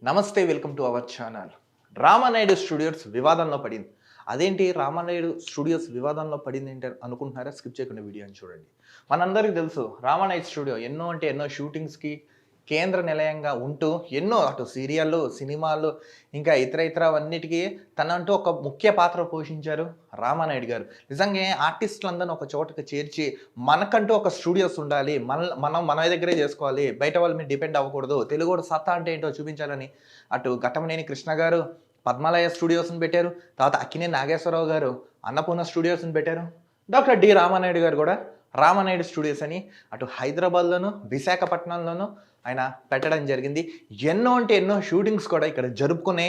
నమస్తే, welcome to our channel. Ramanaidu studios వివాదంలో పడింది. అదేంటి రామానాయుడు స్టూడియోస్ వివాదంలో పడింది ఏంటి అనుకుంటున్నారా? స్కిప్ చేయకుండా వీడియోని చూడండి. మనందరికీ తెలుసు రామానాయుడు స్టూడియో ఎన్నో అంటే ఎన్నో షూటింగ్స్కి కేంద్ర నిలయంగా ఉంటూ ఎన్నో అటు సీరియళ్ళు, సినిమాలు ఇంకా ఇతరవన్నిటికీ తనంటూ ఒక ముఖ్య పాత్ర పోషించారు రామానాయుడు గారు. నిజంగా ఆర్టిస్టులందరినీ ఒక చోటకి చేర్చి మనకంటూ ఒక స్టూడియోస్ ఉండాలి, మన దగ్గరే చేసుకోవాలి, బయట వాళ్ళ మీద డిపెండ్ అవ్వకూడదు, తెలుగు సత్తా అంటే ఏంటో చూపించాలని అటు ఘట్టమనేని కృష్ణ గారు పద్మాలయ స్టూడియోస్ని పెట్టారు. తర్వాత అక్కినేని నాగేశ్వరరావు గారు అన్నపూర్ణ స్టూడియోస్ని పెట్టారు. డాక్టర్ డి రామానాయుడు గారు కూడా రామానాయుడు స్టూడియోస్ అని అటు హైదరాబాద్లోను విశాఖపట్నంలోను ఆయన పెట్టడం జరిగింది. ఎన్నో అంటే ఎన్నో షూటింగ్స్ కూడా ఇక్కడ జరుపుకునే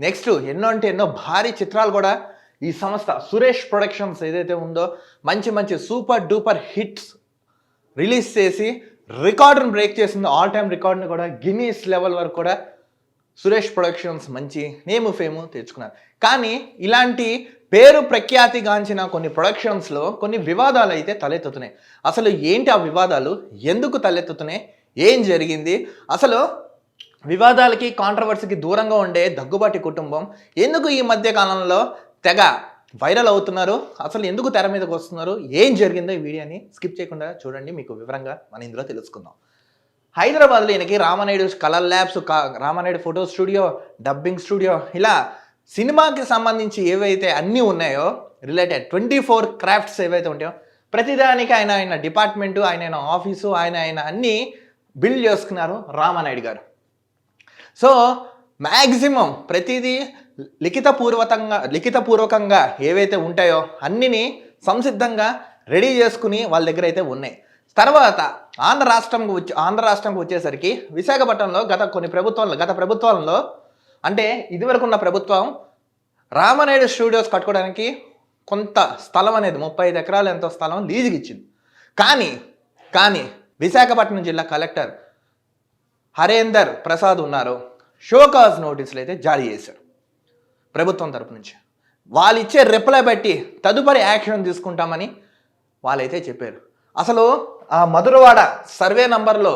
నెక్స్ట్ ఎన్నో అంటే ఎన్నో భారీ చిత్రాలు కూడా ఈ సంస్థ సురేష్ ప్రొడక్షన్స్ ఏదైతే ఉందో మంచి మంచి సూపర్ డూపర్ హిట్స్ రిలీజ్ చేసి రికార్డును బ్రేక్ చేసింది. ఆల్ టైమ్ రికార్డుని కూడా గిన్నీస్ లెవెల్ వరకు కూడా సురేష్ ప్రొడక్షన్స్ మంచి నేము ఫేము తెచ్చుకున్నారు. కానీ ఇలాంటి పేరు ప్రఖ్యాతిగాంచిన కొన్ని ప్రొడక్షన్స్లో కొన్ని వివాదాలు అయితే తలెత్తుతున్నాయి. అసలు ఏంటి ఆ వివాదాలు, ఎందుకు తలెత్తుతున్నాయి, ఏం జరిగింది, అసలు వివాదాలకి కాంట్రవర్సీకి దూరంగా ఉండే దగ్గుబాటి కుటుంబం ఎందుకు ఈ మధ్య కాలంలో తెగ వైరల్ అవుతున్నారు, అసలు ఎందుకు తెర మీదకి వస్తున్నారు, ఏం జరిగిందో ఈ వీడియోని స్కిప్ చేయకుండా చూడండి. మీకు వివరంగా మనం ఇందులో తెలుసుకుందాం. హైదరాబాద్లో ఈయనకి Ramanaidu colour labs, Ramanaidu photo studio, dubbing studio, ఇలా సినిమాకి సంబంధించి ఏవైతే అన్నీ ఉన్నాయో రిలేటెడ్ 24 క్రాఫ్ట్స్ ఏవైతే ఉంటాయో ప్రతిదానికి ఆయన డిపార్ట్మెంటు, ఆయన ఆఫీసు, ఆయన అన్నీ బిల్డ్ చేసుకున్నారు రామానాయుడు గారు. సో మ్యాక్సిమం ప్రతిదీ లిఖితపూర్వకంగా ఏవైతే ఉంటాయో అన్నిని సంసిద్ధంగా రెడీ చేసుకుని వాళ్ళ దగ్గర అయితే ఉన్నాయి. తర్వాత ఆంధ్ర రాష్ట్రంకి వచ్చేసరికి విశాఖపట్నంలో గత ప్రభుత్వాలలో అంటే ఇదివరకు ఉన్న ప్రభుత్వం రామానాయుడు స్టూడియోస్ కట్టుకోవడానికి కొంత స్థలం అనేది 35 ఎకరాలు ఎంతో స్థలం లీజుకి ఇచ్చింది. కానీ విశాఖపట్నం జిల్లా కలెక్టర్ హరేందర్ ప్రసాద్ ఉన్నారు, షోకాజ్ నోటీసులు అయితే జారీ చేశారు ప్రభుత్వం తరపు నుంచి. వాళ్ళు ఇచ్చే రిప్లై బట్టి తదుపరి యాక్షన్ తీసుకుంటామని వాళ్ళైతే చెప్పారు. అసలు ఆ మధురవాడ సర్వే నంబర్లో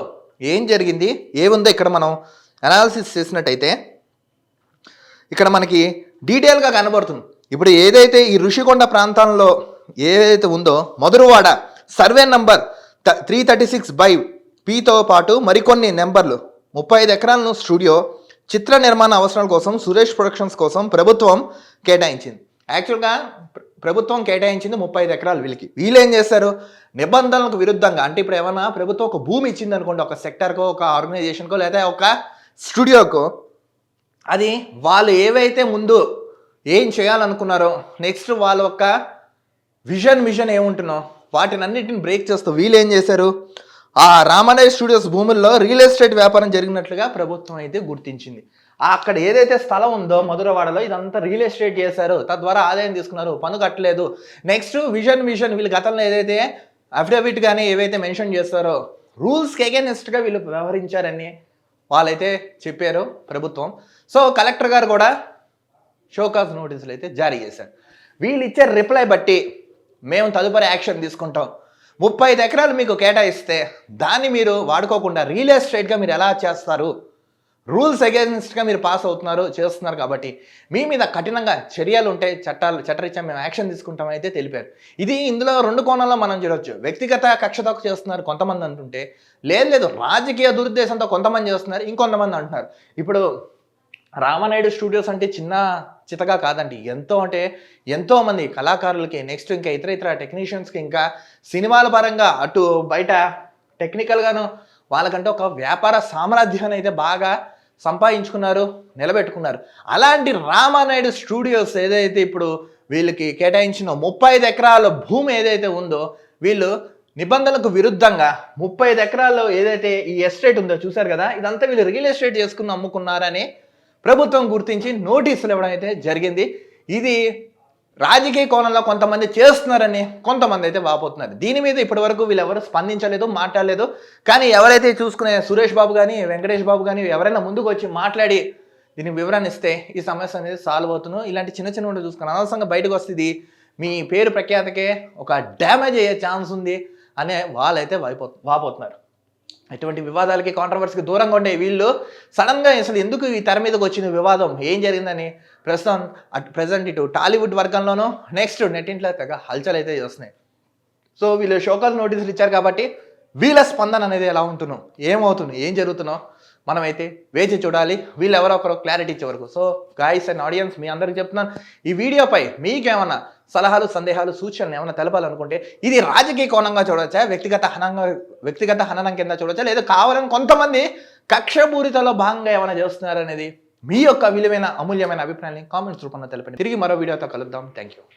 ఏం జరిగింది, ఏముందో ఇక్కడ మనం అనాలిసిస్ చేసినట్టయితే ఇక్కడ మనకి డీటెయిల్గా కనబడుతుంది. ఇప్పుడు ఏదైతే ఈ ఋషికొండ ప్రాంతంలో ఏదైతే ఉందో మధురవాడ సర్వే నంబర్ 336/Pతో పాటు మరికొన్ని నెంబర్లు 35 ఎకరాలను స్టూడియో చిత్ర నిర్మాణ అవసరాల కోసం సురేష్ ప్రొడక్షన్స్ కోసం ప్రభుత్వం కేటాయించింది. యాక్చువల్గా ప్రభుత్వం కేటాయించింది 35 ఎకరాలు వీళ్ళు ఏం చేస్తారు, నిబంధనలకు విరుద్ధంగా అంటే ఇప్పుడు ఏమన్నా ప్రభుత్వం ఒక భూమి ఇచ్చింది అనుకోండి, ఒక సెక్టర్కో, ఒక ఆర్గనైజేషన్కో, లేదా ఒక స్టూడియోకో, అది వాళ్ళు ఏవైతే ముందు ఏం చేయాలనుకున్నారో నెక్స్ట్ వాళ్ళ యొక్క మిషన్ ఏముంటున్నో వాటినన్నిటిని బ్రేక్ చేస్తూ వీళ్ళు ఏం చేశారు, ఆ రామానాయుడు స్టూడియోస్ భూముల్లో రియల్ ఎస్టేట్ వ్యాపారం జరిగినట్లుగా ప్రభుత్వం అయితే గుర్తించింది. అక్కడ ఏదైతే స్థలం ఉందో మధురవాడలో ఇదంతా రియల్ ఎస్టేట్ చేశారు, తద్వారా ఆదాయం తీసుకున్నారు, పన్ను కట్టలేదు. నెక్స్ట్ విజన్ వీళ్ళు గతంలో ఏదైతే అఫిడవిట్ కానీ ఏవైతే మెన్షన్ చేస్తారో రూల్స్కి అగైనెస్ట్గా వీళ్ళు వ్యవహరించారని వాళ్ళైతే చెప్పారు ప్రభుత్వం. సో కలెక్టర్ గారు కూడా షోకాజ్ నోటీసులు అయితే జారీ చేశారు. వీళ్ళు ఇచ్చే రిప్లై బట్టి మేము తదుపరి యాక్షన్ తీసుకుంటాం, 35 ఎకరాలు మీకు కేటాయిస్తే దాన్ని మీరు వాడుకోకుండా రియల్ ఎస్టేట్గా మీరు ఎలా చేస్తారు, రూల్స్ అగైన్స్ట్గా మీరు పాస్ చేస్తున్నారు కాబట్టి మీ మీద కఠినంగా చర్యలు ఉంటాయి, చట్టరీత్యా మేము యాక్షన్ తీసుకుంటామని అయితే తెలిపారు. ఇందులో 2 కోణాల్లో మనం చూడవచ్చు. వ్యక్తిగత కక్షతో చేస్తున్నారు కొంతమంది అంటుంటే, లేదు రాజకీయ దురుద్దేశంతో కొంతమంది చేస్తున్నారు, ఇంకొంతమంది అంటున్నారు. ఇప్పుడు రామానాయుడు స్టూడియోస్ అంటే చిన్న చితగా కాదండి, ఎంతో మంది కళాకారులకి, నెక్స్ట్ ఇంకా ఇతర టెక్నీషియన్స్కి, ఇంకా సినిమాల పరంగా అటు బయట టెక్నికల్గాను వాళ్ళకంటే ఒక వ్యాపార సామ్రాజ్యాన్ని అయితే బాగా సంపాదించుకున్నారు, నిలబెట్టుకున్నారు. అలాంటి రామానాయుడు స్టూడియోస్ ఏదైతే ఇప్పుడు వీళ్ళకి కేటాయించిన 35 ఎకరాల భూమి ఏదైతే ఉందో వీళ్ళు నిబంధనలకు విరుద్ధంగా 35 ఎకరాల్లో ఏదైతే ఈ ఎస్టేట్ ఉందో చూశారు కదా, ఇదంతా వీళ్ళు రియల్ ఎస్టేట్ చేసుకుని అమ్ముకున్నారని ప్రభుత్వం గుర్తించి నోటీసులు ఇవ్వడం అయితే జరిగింది. ఇది రాజకీయ కోణంలో కొంతమంది చేస్తున్నారని కొంతమంది అయితే వాపోతున్నారు. దీని మీద ఇప్పటి వరకు వీళ్ళు ఎవరు స్పందించలేదు, మాట్లాడలేదు. కానీ ఎవరైతే చూసుకునే సురేష్ బాబు కానీ వెంకటేష్ బాబు కానీ ఎవరైనా ముందుకు వచ్చి మాట్లాడి దీనికి వివరణ ఇస్తే ఈ సమస్య అనేది సాల్వ్ అవుతున్నాం. ఇలాంటి చిన్న చూసుకుని అనవసరంగా బయటకు వస్తుంది, మీ పేరు ప్రఖ్యాతకే ఒక డ్యామేజ్ అయ్యే ఛాన్స్ ఉంది అనే వాళ్ళైతే వాపోతున్నారు. ఎటువంటి వివాదాలకి కాంట్రవర్సీకి దూరంగా ఉండే వీళ్ళు సడన్గా అసలు ఎందుకు ఈ తెర మీదకి వచ్చిన వివాదం ఏం జరిగిందని ప్రజెంట్ ఇటు టాలీవుడ్ వర్గంలోనూ నెక్స్ట్ నెట్టింట్లో తెగ హల్చల్ అయితే చేస్తున్నాయి. సో వీళ్ళు షోకాజ్ నోటీసులు ఇచ్చారు కాబట్టి వీళ్ళ స్పందన అనేది ఎలా ఉంటుందో, ఏమవుతుందో, ఏం జరుగుతుందో మనమైతే వేచి చూడాలి, వీళ్ళు ఎవరో ఒకరు క్లారిటీ ఇచ్చే వరకు. సో గాయస్ అండ్ ఆడియన్స్, మీ అందరికీ చెప్తున్నాను, ఈ వీడియోపై మీకేమన్నా సలహాలు, సందేహాలు, సూచనలు ఏమైనా తెలపాలనుకుంటే ఇది రాజకీయ కోణంగా చూడవచ్చా, వ్యక్తిగత హననం కింద చూడవచ్చా, లేదా కావాలని కొంతమంది కక్షపూరితలో భాగంగా ఏమైనా చేస్తున్నారనేది మీ యొక్క విలువైన అమూల్యమైన అభిప్రాయాన్ని కామెంట్స్ రూపంలో తెలపండి. తిరిగి మరో వీడియోతో కలుద్దాం. Thank you.